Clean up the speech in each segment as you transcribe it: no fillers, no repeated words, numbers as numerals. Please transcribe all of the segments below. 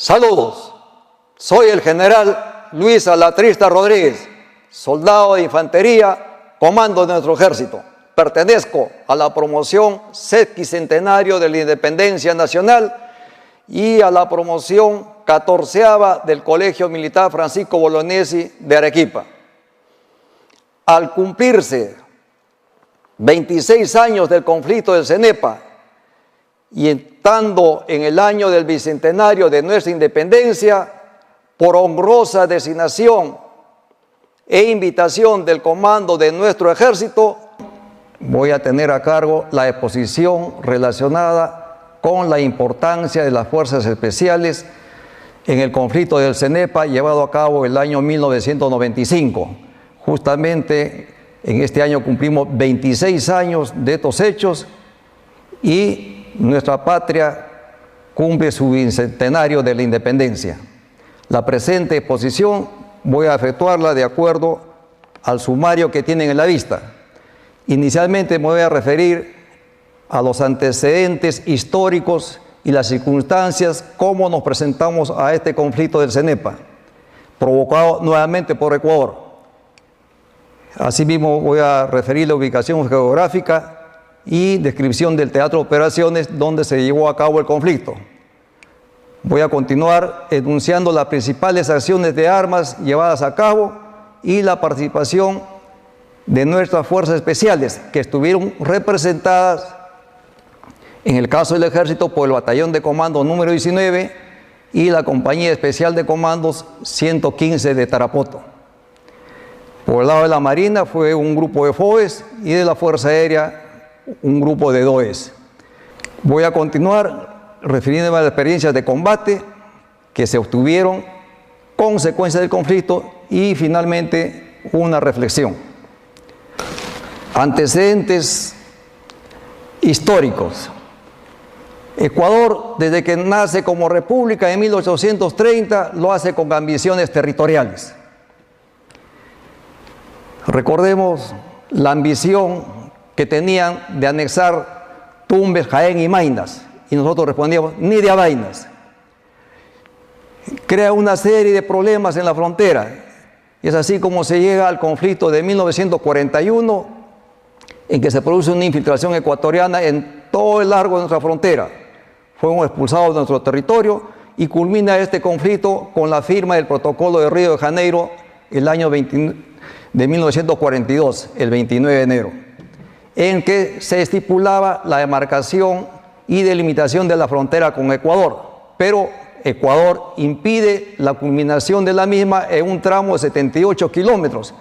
Saludos, soy el general Luis Alatrista Rodríguez, soldado de infantería, comando de nuestro ejército. Pertenezco a la promoción sesquicentenario de la Independencia Nacional y a la promoción 14ª del Colegio Militar Francisco Bolognesi de Arequipa. Al cumplirse 26 años del conflicto del Cenepa y estando en el año del bicentenario de nuestra independencia, por honrosa designación e invitación del comando de nuestro ejército, voy a tener a cargo la exposición relacionada con la importancia de las fuerzas especiales en el conflicto del Cenepa llevado a cabo el año 1995. Justamente en este año cumplimos 26 años de estos hechos y nuestra patria cumple su bicentenario de la independencia. La presente exposición voy a efectuarla de acuerdo al sumario que tienen en la vista. Inicialmente me voy a referir a los antecedentes históricos y las circunstancias, cómo nos presentamos a este conflicto del Cenepa, provocado nuevamente por Ecuador. Asimismo voy a referir la ubicación geográfica y descripción del teatro de operaciones donde se llevó a cabo el conflicto. Voy a continuar enunciando las principales acciones de armas llevadas a cabo y la participación de nuestras fuerzas especiales que estuvieron representadas en el caso del ejército por el batallón de comando número 19 y la compañía especial de comandos 115 de Tarapoto. Por el lado de la Marina fue un grupo de FOES y de la Fuerza Aérea un grupo de DOES. Voy a continuar refiriéndome a las experiencias de combate que se obtuvieron, consecuencias del conflicto y finalmente una reflexión. Antecedentes históricos. Ecuador, desde que nace como república en 1830, lo hace con ambiciones territoriales. Recordemos la ambición que tenían de anexar Tumbes, Jaén y Maynas, y nosotros respondíamos, ni de a vainas. Crea una serie de problemas en la frontera, y es así como se llega al conflicto de 1941, en que se produce una infiltración ecuatoriana en todo el largo de nuestra frontera. Fuimos expulsados de nuestro territorio y culmina este conflicto con la firma del protocolo de Río de Janeiro el año de 1942, el 29 de enero, en que se estipulaba la demarcación y delimitación de la frontera con Ecuador, pero Ecuador impide la culminación de la misma en un tramo de 78 kilómetros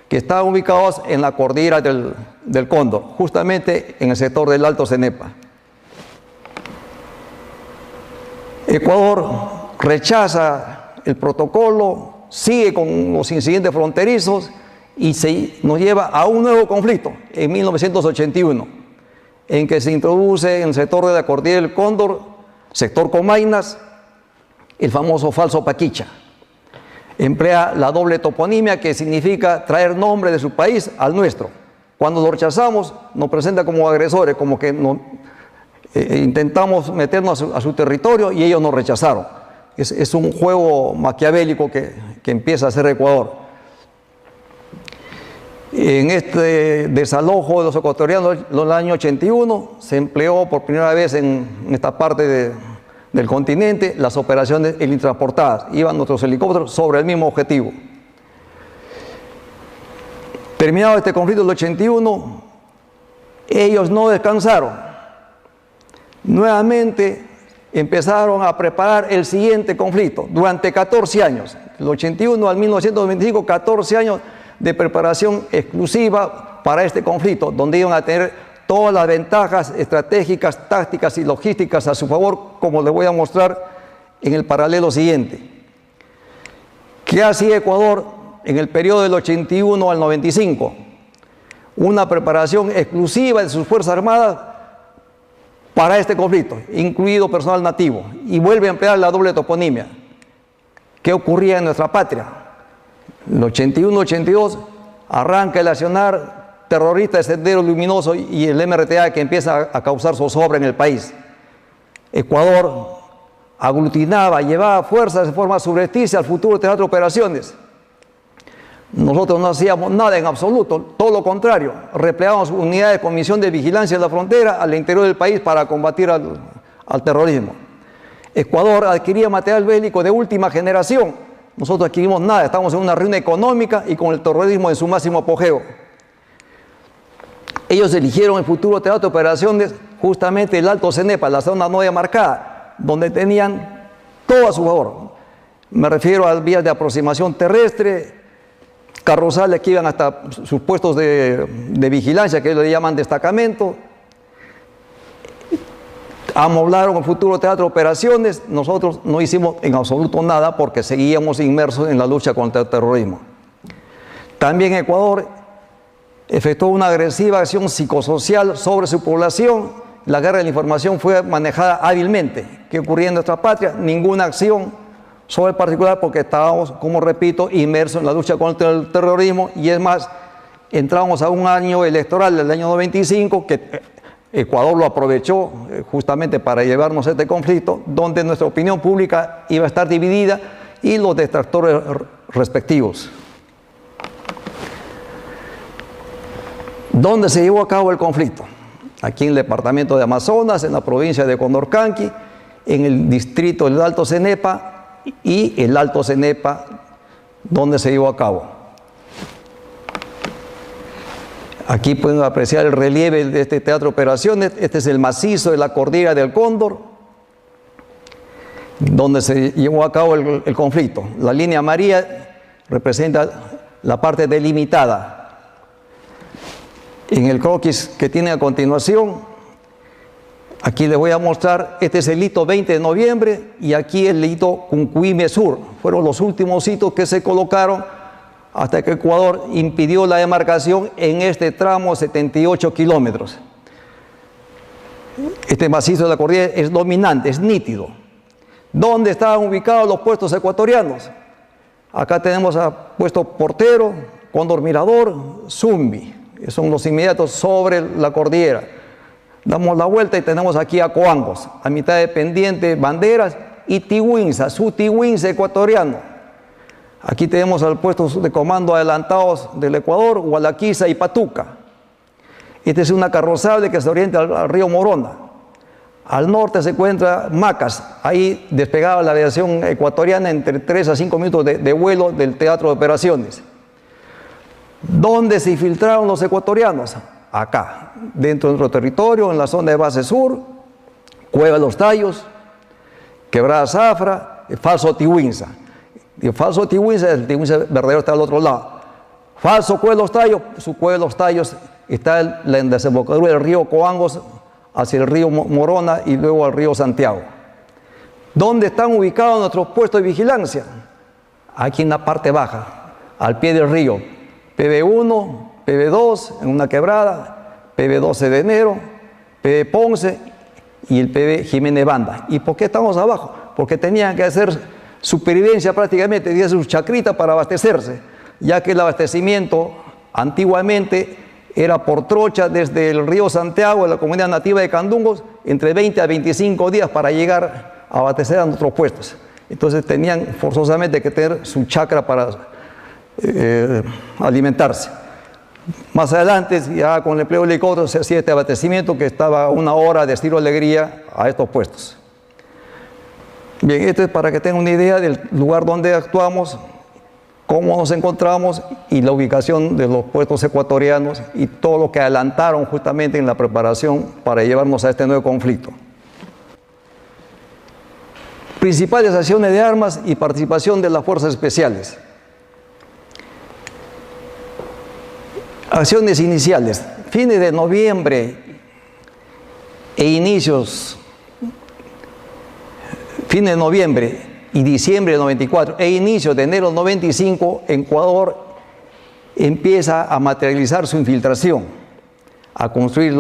que están ubicados en la cordillera del Cóndor, justamente en el sector del Alto Cenepa. Ecuador rechaza el protocolo, sigue con los incidentes fronterizos y nos lleva a un nuevo conflicto en 1981, en que se introduce en el sector de la cordillera del Cóndor, sector Comainas, el famoso falso Paquicha. Emplea la doble toponimia que significa traer nombre de su país al nuestro. Cuando lo rechazamos, nos presenta como agresores, como que intentamos meternos a su territorio y ellos nos rechazaron. Es un juego maquiavélico que empieza a hacer Ecuador. En este desalojo de los ecuatorianos en el año 81 se empleó por primera vez en esta parte del continente las operaciones helitransportadas. Iban nuestros helicópteros sobre el mismo objetivo. Terminado este conflicto del 81, ellos no descansaron. Nuevamente empezaron a preparar el siguiente conflicto durante 14 años, del 81 al 1925, 14 años de preparación exclusiva para este conflicto, donde iban a tener todas las ventajas estratégicas, tácticas y logísticas a su favor, como les voy a mostrar en el paralelo siguiente. ¿Qué hacía Ecuador en el periodo del 81 al 95? Una preparación exclusiva de sus Fuerzas Armadas para este conflicto, incluido personal nativo, y vuelve a emplear la doble toponimia. ¿Qué ocurría en nuestra patria? En el 81-82 arranca el accionar terrorista de Sendero Luminoso y el MRTA que empieza a causar zozobra en el país. Ecuador aglutinaba, llevaba fuerzas de forma subrepticia al futuro teatro de operaciones. Nosotros no hacíamos nada en absoluto, todo lo contrario, replegábamos unidades de comisión de vigilancia de la frontera al interior del país para combatir al terrorismo. Ecuador adquiría material bélico de última generación, nosotros adquirimos nada, estamos en una ruina económica y con el terrorismo en su máximo apogeo. Ellos eligieron el futuro teatro de operaciones justamente el Alto Cenepa, la zona no demarcada, donde tenían todo a su favor. Me refiero a vías de aproximación terrestre, carrozales que iban hasta sus puestos de vigilancia, que ellos le llaman destacamento. Amoblaron el futuro teatro de operaciones. Nosotros no hicimos en absoluto nada porque seguíamos inmersos en la lucha contra el terrorismo. También Ecuador efectuó una agresiva acción psicosocial sobre su población. La guerra de la información fue manejada hábilmente. ¿Qué ocurría en nuestra patria? Ninguna acción sobre el particular porque estábamos, como repito, inmersos en la lucha contra el terrorismo, y es más, entramos a un año electoral, el año 95, que Ecuador lo aprovechó justamente para llevarnos a este conflicto, donde nuestra opinión pública iba a estar dividida y los detractores respectivos. ¿Dónde se llevó a cabo el conflicto? Aquí en el departamento de Amazonas, en la provincia de Condorcanqui, en el distrito del Alto Cenepa y el Alto Cenepa, donde se llevó a cabo. Aquí pueden apreciar el relieve de este teatro de operaciones. Este es el macizo de la cordillera del Cóndor, donde se llevó a cabo el conflicto. La línea amarilla representa la parte delimitada. En el croquis que tiene a continuación, aquí les voy a mostrar, este es el hito 20 de noviembre y aquí el hito Cuncuime Sur. Fueron los últimos hitos que se colocaron hasta que Ecuador impidió la demarcación en este tramo 78 kilómetros. Este macizo de la cordillera es dominante, es nítido. ¿Dónde estaban ubicados los puestos ecuatorianos? Acá tenemos a puesto Portero, Cóndor Mirador, Zumbi. Son los inmediatos sobre la cordillera. Damos la vuelta y tenemos aquí a Coangos, a mitad de pendiente, Banderas y Tihuinza, su Tihuinza ecuatoriano. Aquí tenemos al puesto de comando adelantados del Ecuador, Gualaquiza y Patuca. Esta es una carrozable que se orienta al río Morona. Al norte se encuentra Macas, ahí despegaba la aviación ecuatoriana entre 3 a 5 minutos de vuelo del teatro de operaciones. ¿Dónde se infiltraron los ecuatorianos? Acá, dentro de nuestro territorio, en la zona de base sur, Cueva de los Tallos, Quebrada Zafra, el falso Tihuinza. El falso Tihuinza, el Tihuinza verdadero está al otro lado. Falso Cueva de los Tallos, su Cueva de los Tallos está en la desembocadura del río Coangos hacia el río Morona y luego al río Santiago. ¿Dónde están ubicados nuestros puestos de vigilancia? Aquí en la parte baja, al pie del río. PB1, PB2 en una quebrada, PB 12 de enero, PB Ponce y el PB Jiménez Banda. ¿Y por qué estamos abajo? Porque tenían que hacer supervivencia prácticamente, tenían que hacer su chacrita para abastecerse, ya que el abastecimiento antiguamente era por trocha desde el río Santiago, de la comunidad nativa de Candungos, entre 20 a 25 días para llegar a abastecer a nuestros puestos. Entonces tenían forzosamente que tener su chacra para alimentarse. Más adelante, ya con el empleo de helicópteros, se hacía este abastecimiento que estaba a 1 hora de Estilo Alegría a estos puestos. Bien, esto es para que tengan una idea del lugar donde actuamos, cómo nos encontramos y la ubicación de los puestos ecuatorianos y todo lo que adelantaron justamente en la preparación para llevarnos a este nuevo conflicto. Principales acciones de armas y participación de las fuerzas especiales. Acciones iniciales. Fines de noviembre e inicios, fines de noviembre y diciembre de 94 e inicios de enero de 95, Ecuador empieza a materializar su infiltración, a construir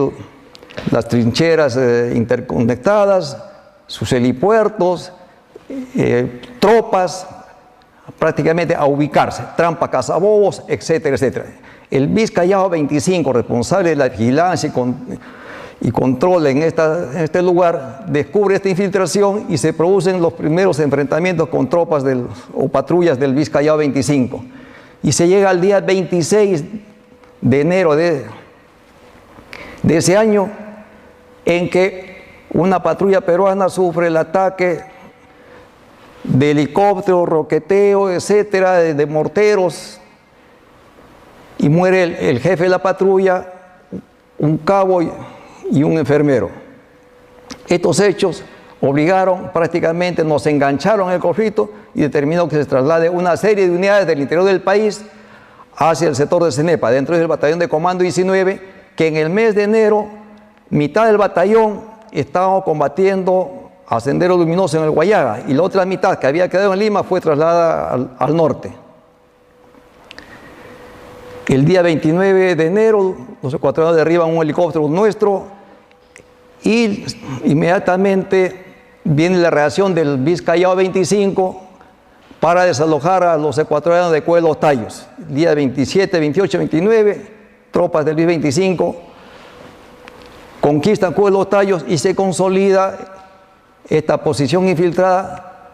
las trincheras interconectadas, sus helipuertos, tropas, prácticamente a ubicarse, trampa cazabobos, etcétera, etcétera. El BIS Callao 25, responsable de la vigilancia y control en este lugar, descubre esta infiltración y se producen los primeros enfrentamientos con tropas o patrullas del Vizcayao 25. Y se llega al día 26 de enero de ese año, en que una patrulla peruana sufre el ataque de helicóptero, roqueteo, etcétera, de morteros, y muere el jefe de la patrulla, un cabo y un enfermero. Estos hechos obligaron, prácticamente nos engancharon el conflicto y determinó que se traslade una serie de unidades del interior del país hacia el sector de Cenepa, dentro del batallón de comando 19, que en el mes de enero, mitad del batallón estaba combatiendo a Sendero Luminoso en el Guayaga, y la otra mitad que había quedado en Lima fue trasladada al norte. El día 29 de enero, los ecuatorianos derriban un helicóptero nuestro y inmediatamente viene la reacción del Vizcayao 25 para desalojar a los ecuatorianos de Cueva de los Tallos. El día 27, 28, 29, tropas del BIS-25 conquistan Cueva de los Tallos y se consolida esta posición infiltrada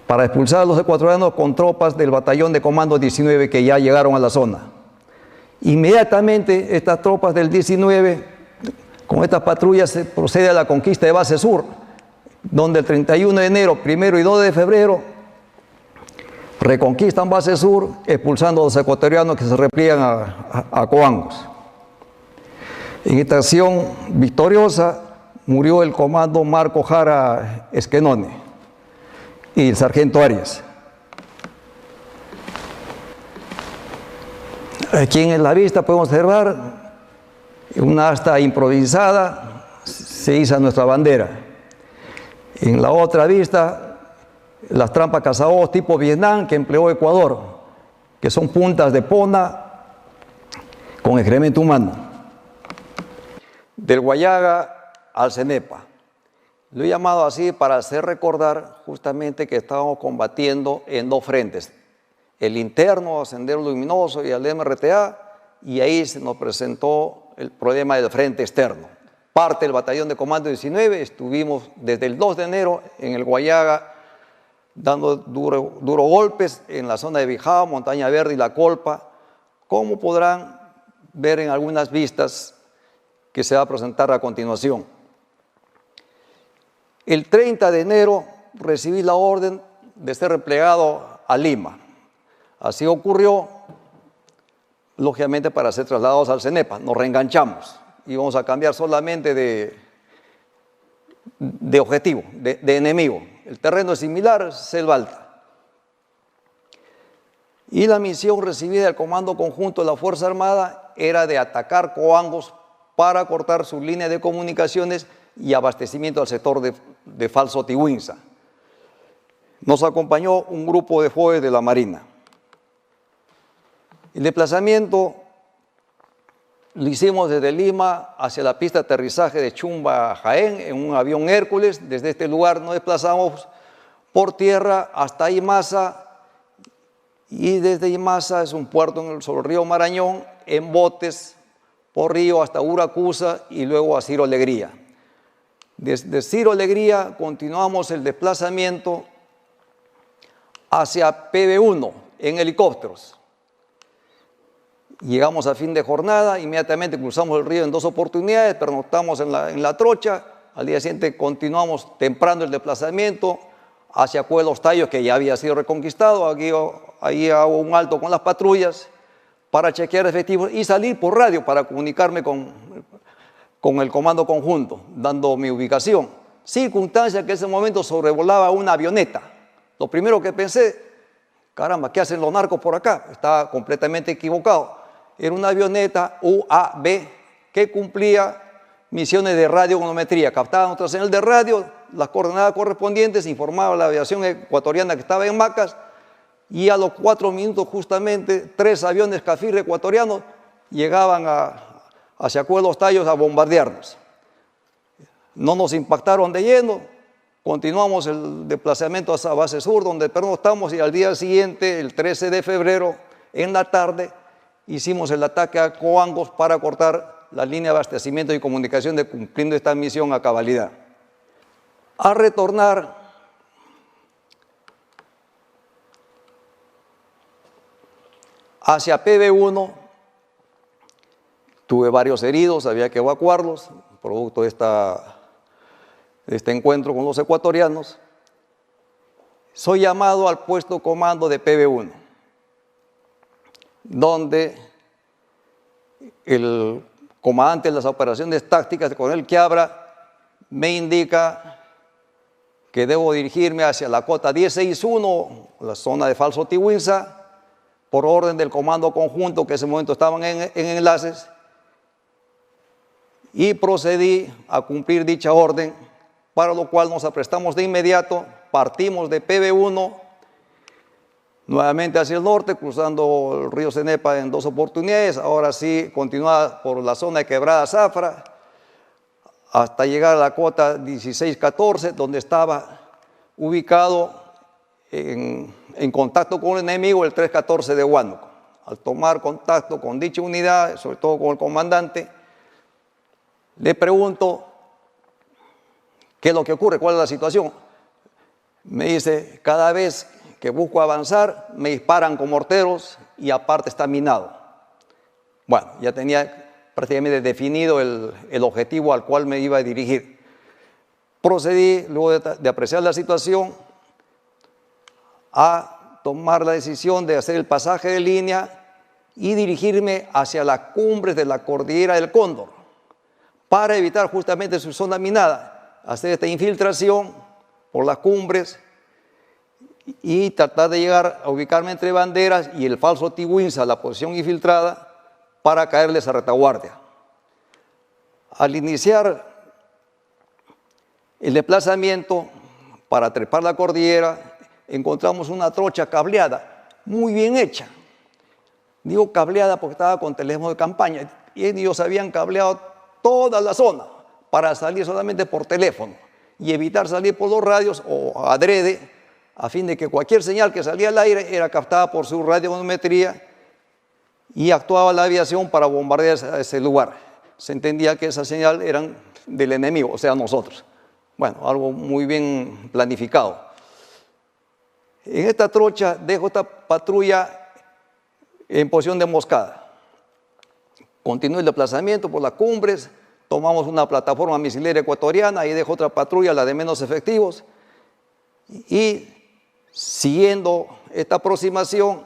para expulsar a los ecuatorianos con tropas del batallón de comando 19 que ya llegaron a la zona. Inmediatamente estas tropas del 19, con estas patrullas, se procede a la conquista de Base Sur, donde el 31 de enero, 1 y 2 de febrero, reconquistan Base Sur, expulsando a los ecuatorianos que se repliegan a Coangos. En esta acción victoriosa murió el comando Marco Jara Esquenone y el sargento Arias. Aquí en la vista podemos observar una asta improvisada, se iza nuestra bandera. En la otra vista, las trampas cazados tipo Vietnam que empleó Ecuador, que son puntas de pona con excremento humano. Del Guayaga al Cenepa. Lo he llamado así para hacer recordar justamente que estábamos combatiendo en dos frentes. El interno, Sendero Luminoso y al MRTA, y ahí se nos presentó el problema del frente externo. Parte del batallón de comando 19, estuvimos desde el 2 de enero en el Guayaga dando duros golpes en la zona de Bijao, Montaña Verde y La Colpa, como podrán ver en algunas vistas que se va a presentar a continuación. El 30 de enero recibí la orden de ser replegado a Lima. Así ocurrió, lógicamente, para ser trasladados al Cenepa. Nos reenganchamos. Íbamos a cambiar solamente de objetivo, de enemigo. El terreno es similar, selva alta. Y la misión recibida del Comando Conjunto de la Fuerza Armada era de atacar Coangos para cortar su línea de comunicaciones y abastecimiento al sector de Falso Tihuinza. Nos acompañó un grupo de FOE de la Marina. El desplazamiento lo hicimos desde Lima hacia la pista de aterrizaje de Chumba, Jaén, en un avión Hércules. Desde este lugar nos desplazamos por tierra hasta Imasa, y desde Imasa es un puerto sobre el río Marañón, en botes por río hasta Uracusa y luego a Ciro Alegría. Desde Ciro Alegría continuamos el desplazamiento hacia PB1 en helicópteros. Llegamos a fin de jornada, inmediatamente cruzamos el río en 2 oportunidades, pernoctamos en la trocha. Al día siguiente continuamos temprano el desplazamiento hacia Cueva de los Tallos, que ya había sido reconquistado. Ahí hago un alto con las patrullas para chequear efectivos y salir por radio para comunicarme con el comando conjunto, dando mi ubicación. Circunstancia que en ese momento sobrevolaba una avioneta. Lo primero que pensé, caramba, ¿qué hacen los narcos por acá? Estaba completamente equivocado. Era una avioneta UAV que cumplía misiones de radiogonometría. Captaba nuestra señal de radio, las coordenadas correspondientes, informaba a la aviación ecuatoriana que estaba en Macas, y a los 4 minutos justamente 3 aviones Cafir ecuatorianos llegaban hacia Cueva de los Tallos a bombardearnos. No nos impactaron de lleno, continuamos el desplazamiento hacia Base Sur, donde pernoctamos, y al día siguiente, el 13 de febrero, en la tarde, hicimos el ataque a Coangos para cortar la línea de abastecimiento y comunicación de cumpliendo esta misión a cabalidad. Al retornar, hacia PB1, tuve varios heridos, había que evacuarlos, producto de este encuentro con los ecuatorianos. Soy llamado al puesto comando de PB1, donde el comandante de las operaciones tácticas, el coronel Quiabra, me indica que debo dirigirme hacia la cota 1061, la zona de Falso Tiwinza, por orden del comando conjunto que en ese momento estaban en enlaces, y procedí a cumplir dicha orden, para lo cual nos aprestamos de inmediato, partimos de PB1, nuevamente hacia el norte, cruzando el río Cenepa en 2 oportunidades, ahora sí continúa por la zona de Quebrada Zafra, hasta llegar a la cota 1614, donde estaba ubicado en contacto con el enemigo el 314 de Huánuco. Al tomar contacto con dicha unidad, sobre todo con el comandante, le pregunto qué es lo que ocurre, cuál es la situación. Me dice, cada vez que busco avanzar, me disparan con morteros y aparte está minado. Bueno, ya tenía prácticamente definido el objetivo al cual me iba a dirigir. Procedí, luego de apreciar la situación, a tomar la decisión de hacer el pasaje de línea y dirigirme hacia las cumbres de la cordillera del Cóndor, para evitar justamente su zona minada, hacer esta infiltración por las cumbres y tratar de llegar a ubicarme entre banderas y el Falso Tiwinza, la posición infiltrada, para caerles a retaguardia. Al iniciar el desplazamiento para trepar la cordillera, encontramos una trocha cableada, muy bien hecha. Digo cableada porque estaba con teléfono de campaña y ellos habían cableado toda la zona para salir solamente por teléfono y evitar salir por los radios o adrede, a fin de que cualquier señal que salía al aire era captada por su radiometría y actuaba la aviación para bombardear ese lugar. Se entendía que esa señal eran del enemigo, o sea, nosotros. Bueno, algo muy bien planificado. En esta trocha dejo esta patrulla en posición de emboscada. Continúo el desplazamiento por las cumbres, tomamos una plataforma misilera ecuatoriana, ahí dejo otra patrulla, la de menos efectivos, y siguiendo esta aproximación,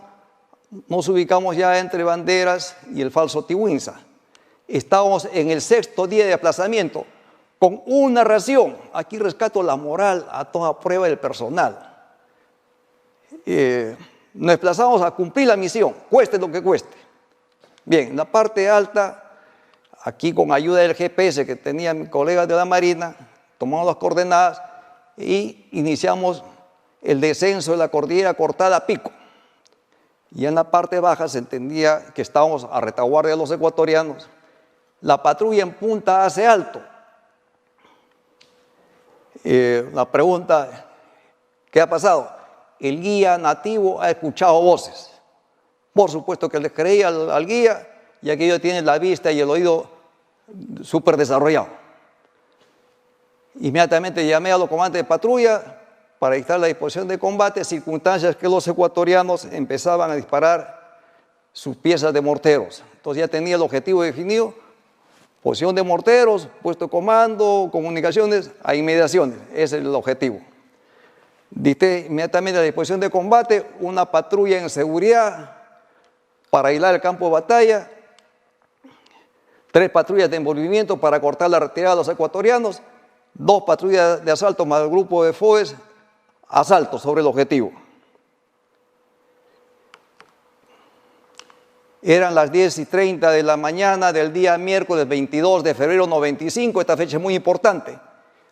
nos ubicamos ya entre banderas y el Falso Tiwinza. Estábamos en el 6º día de desplazamiento, con una ración. Aquí rescato la moral a toda prueba del personal. Nos desplazamos a cumplir la misión, cueste lo que cueste. Bien, en la parte alta, aquí con ayuda del GPS que tenía mi colega de la Marina, tomamos las coordenadas y iniciamos el descenso de la cordillera Cortada a pico. Y en la parte baja se entendía que estábamos a retaguardia de los ecuatorianos. La patrulla en punta hace alto. La pregunta, ¿qué ha pasado? El guía nativo ha escuchado voces. Por supuesto que le creía al guía, ya que ellos tienen la vista y el oído súper desarrollado. Inmediatamente llamé a los comandantes de patrulla para dictar la disposición de combate, circunstancias que los ecuatorianos empezaban a disparar sus piezas de morteros. Entonces ya tenía el objetivo definido, posición de morteros, puesto de comando, comunicaciones a inmediaciones. Ese es el objetivo. Dicté inmediatamente la disposición de combate, una patrulla en seguridad para aislar el campo de batalla, 3 patrullas de envolvimiento para cortar la retirada de los ecuatorianos, 2 patrullas de asalto más el grupo de FOES, asalto sobre el objetivo. Eran las 10:30 de la mañana del día miércoles 22 de febrero 95, esta fecha es muy importante.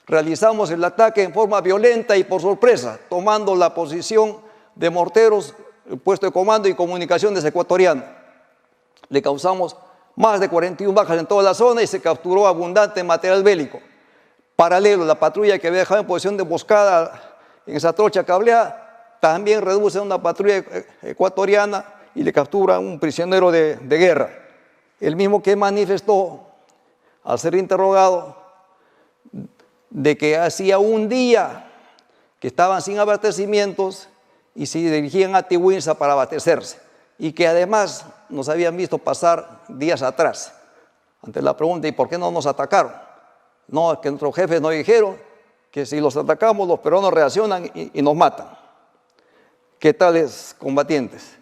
Realizamos el ataque en forma violenta y por sorpresa, tomando la posición de morteros, el puesto de comando y comunicaciones ecuatoriano. Le causamos más de 41 bajas en toda la zona y se capturó abundante material bélico. Paralelo, la patrulla que había dejado en posición de emboscada en esa trocha cableada, también reduce a una patrulla ecuatoriana y le captura a un prisionero de guerra. El mismo que manifestó al ser interrogado, de que hacía un día que estaban sin abastecimientos y se dirigían a Tiwinsa para abastecerse, y que además nos habían visto pasar días atrás. Ante la pregunta, ¿y por qué no nos atacaron? No, es que nuestros jefes nos dijeron que si los atacamos, los peruanos reaccionan y nos matan. ¿Qué tales combatientes?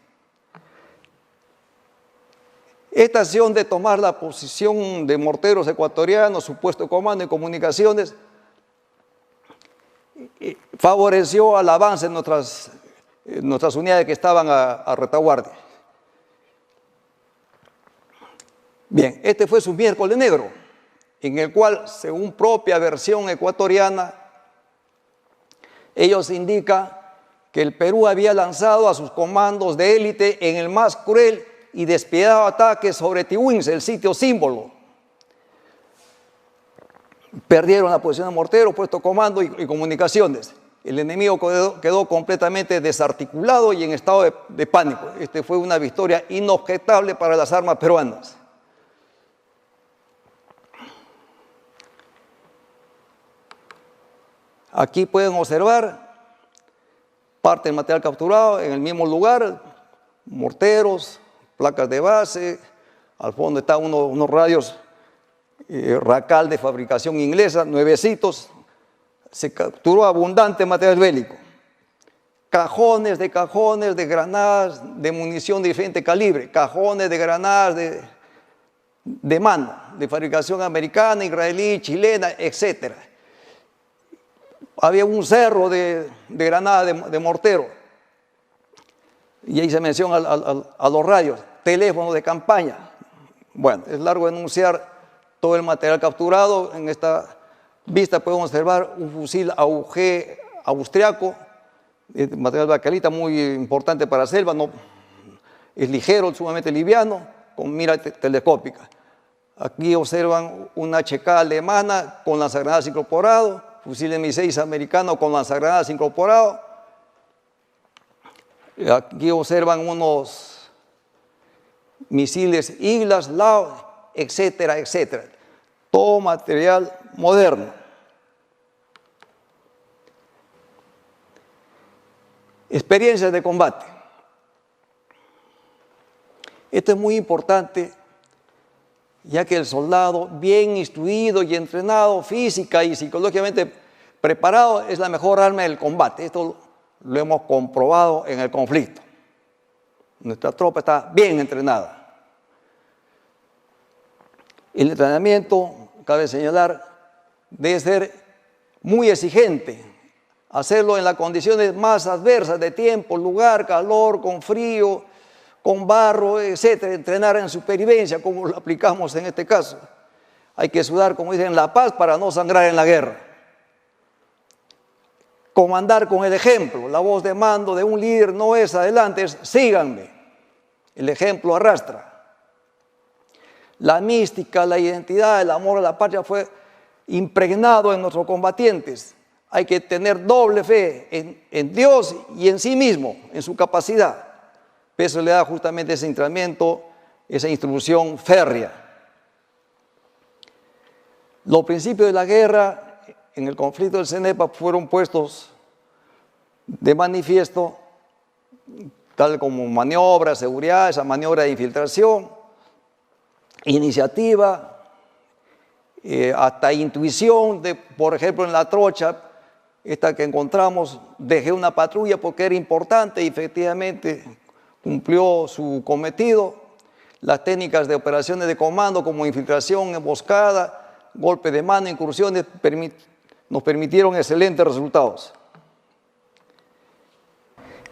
Esta acción de tomar la posición de morteros ecuatorianos, supuesto comando de comunicaciones, favoreció al avance en nuestras unidades que estaban a retaguardia. Bien, este fue su miércoles negro, en el cual, según propia versión ecuatoriana, ellos indican que el Perú había lanzado a sus comandos de élite en el más cruel y despiadado ataque sobre Tiwinsa, el sitio símbolo. Perdieron la posición de mortero, puesto comando y comunicaciones. El enemigo quedó completamente desarticulado y en estado de pánico. Esta fue una victoria inobjetable para las armas peruanas. Aquí pueden observar parte del material capturado en el mismo lugar, morteros, placas de base, al fondo están unos radios Racal de fabricación inglesa, nuevecitos. Se capturó abundante material bélico, cajones de granadas de munición de diferente calibre, cajones de granadas de mano, de fabricación americana, israelí, chilena, etc. Había un cerro de granadas de mortero, y ahí se menciona a los radios, teléfonos de campaña. Bueno, es largo enunciar todo el material capturado. En esta vista podemos observar un fusil AUG austriaco, material baquelita muy importante para selva, no, es ligero, sumamente liviano, con mira telescópica. Aquí observan una HK alemana con lanzagranadas incorporado, fusil M6 americano con lanzagranadas incorporado. Aquí observan unos misiles Iglas, Lao, etcétera, etcétera. Todo material moderno. Experiencias de combate. Esto es muy importante, ya que el soldado bien instruido y entrenado física y psicológicamente preparado es la mejor arma del combate. Esto lo hemos comprobado en el conflicto. Nuestra tropa está bien entrenada. El entrenamiento, cabe señalar, debe ser muy exigente. Hacerlo en las condiciones más adversas de tiempo, lugar, calor, con frío, con barro, etcétera. Entrenar en supervivencia, como lo aplicamos en este caso. Hay que sudar, como dicen, la paz para no sangrar en la guerra. Comandar con el ejemplo. La voz de mando de un líder no es adelante, es síganme. El ejemplo arrastra. La mística, la identidad, el amor a la patria fue impregnado en nuestros combatientes. Hay que tener doble fe en Dios y en sí mismo, en su capacidad. Eso le da justamente ese entrenamiento, esa instrucción férrea. Los principios de la guerra en el conflicto del CENEPA fueron puestos de manifiesto, tal como maniobra, seguridad, esa maniobra de infiltración, iniciativa, hasta intuición, por ejemplo en la trocha, esta que encontramos, dejé una patrulla porque era importante y efectivamente cumplió su cometido. Las técnicas de operaciones de comando como infiltración, emboscada, golpe de mano, incursiones, nos permitieron excelentes resultados.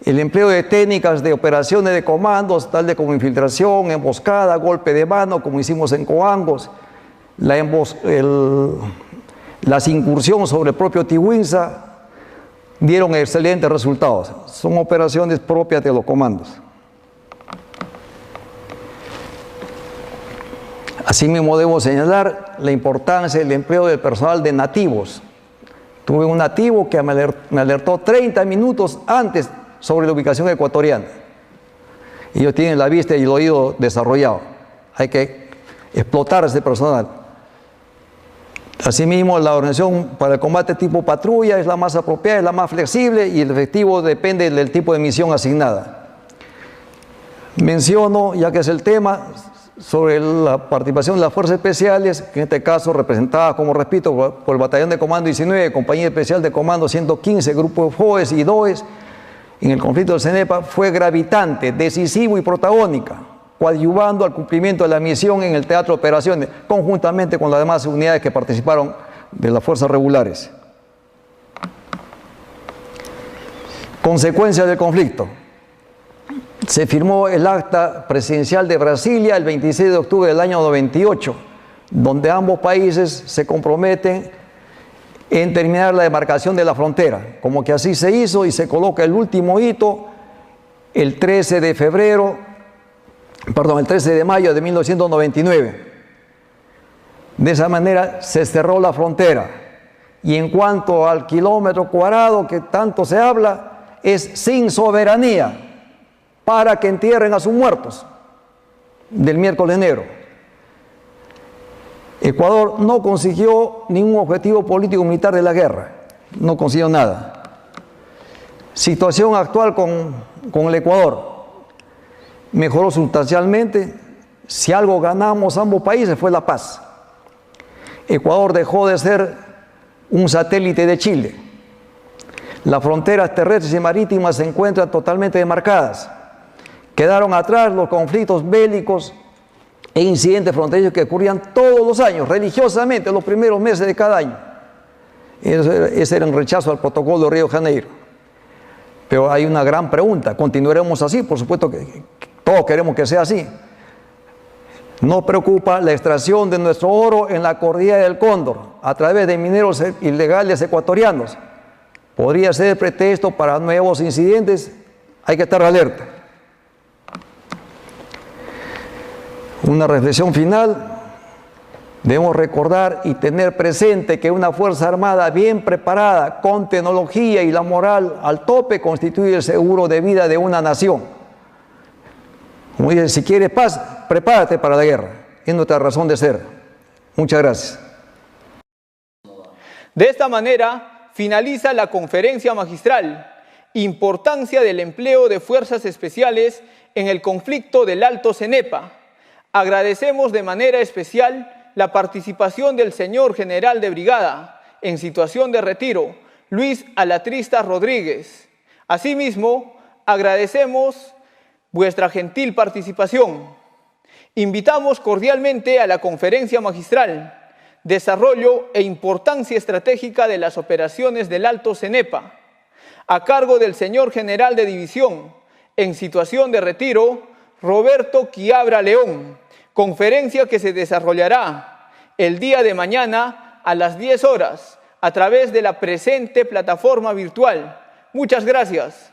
El empleo de técnicas de operaciones de comandos, tal como infiltración, emboscada, golpe de mano, como hicimos en Coangos, las incursiones sobre el propio Tiwinsa, dieron excelentes resultados. Son operaciones propias de los comandos. Asimismo, debo señalar la importancia del empleo del personal de nativos. Tuve un nativo que me alertó 30 minutos antes sobre la ubicación ecuatoriana. Ellos tienen la vista y el oído desarrollado. Hay que explotar a ese personal. Asimismo, la organización para el combate tipo patrulla es la más apropiada, es la más flexible y el efectivo depende del tipo de misión asignada. Menciono, ya que es el tema, sobre la participación de las fuerzas especiales, que en este caso representada, como repito, por el Batallón de Comando 19, Compañía Especial de Comando 115, Grupo FOES y DOES, en el conflicto del CENEPA, fue gravitante, decisivo y protagónica, coadyuvando al cumplimiento de la misión en el teatro de operaciones, conjuntamente con las demás unidades que participaron de las fuerzas regulares. Consecuencias del conflicto. Se firmó el acta presidencial de Brasilia el 26 de octubre del año 98, donde ambos países se comprometen en terminar la demarcación de la frontera, como que así se hizo, y se coloca el último hito el 13 de mayo de 1999. De esa manera se cerró la frontera. Y en cuanto al kilómetro cuadrado que tanto se habla, es sin soberanía para que entierren a sus muertos del miércoles negro. Ecuador no consiguió ningún objetivo político militar de la guerra, no consiguió nada. Situación actual con el Ecuador. Mejoró sustancialmente. Si algo ganamos ambos países fue la paz. Ecuador dejó de ser un satélite de Chile. Las fronteras terrestres y marítimas se encuentran totalmente demarcadas. Quedaron atrás los conflictos bélicos e incidentes fronterizos que ocurrían todos los años, religiosamente, los primeros meses de cada año. Ese era un rechazo al protocolo de Río de Janeiro. Pero hay una gran pregunta: ¿continuaremos así? Por supuesto que todos queremos que sea así. Nos preocupa la extracción de nuestro oro en la cordillera del Cóndor a través de mineros ilegales ecuatorianos. Podría ser el pretexto para nuevos incidentes. Hay que estar alerta. Una reflexión final. Debemos recordar y tener presente que una Fuerza Armada bien preparada, con tecnología y la moral al tope, constituye el seguro de vida de una nación. Como dice, si quieres paz, prepárate para la guerra. Es nuestra razón de ser. Muchas gracias. De esta manera finaliza la conferencia magistral. Importancia del empleo de fuerzas especiales en el conflicto del Alto Cenepa. Agradecemos de manera especial la participación del señor general de brigada en situación de retiro, Luis Alatrista Rodríguez. Asimismo, agradecemos vuestra gentil participación. Invitamos cordialmente a la conferencia magistral, Desarrollo e Importancia Estratégica de las Operaciones del Alto Cenepa, a cargo del señor general de división en situación de retiro, Roberto Quiabra León, conferencia que se desarrollará el día de mañana a las 10 horas a través de la presente plataforma virtual. Muchas gracias.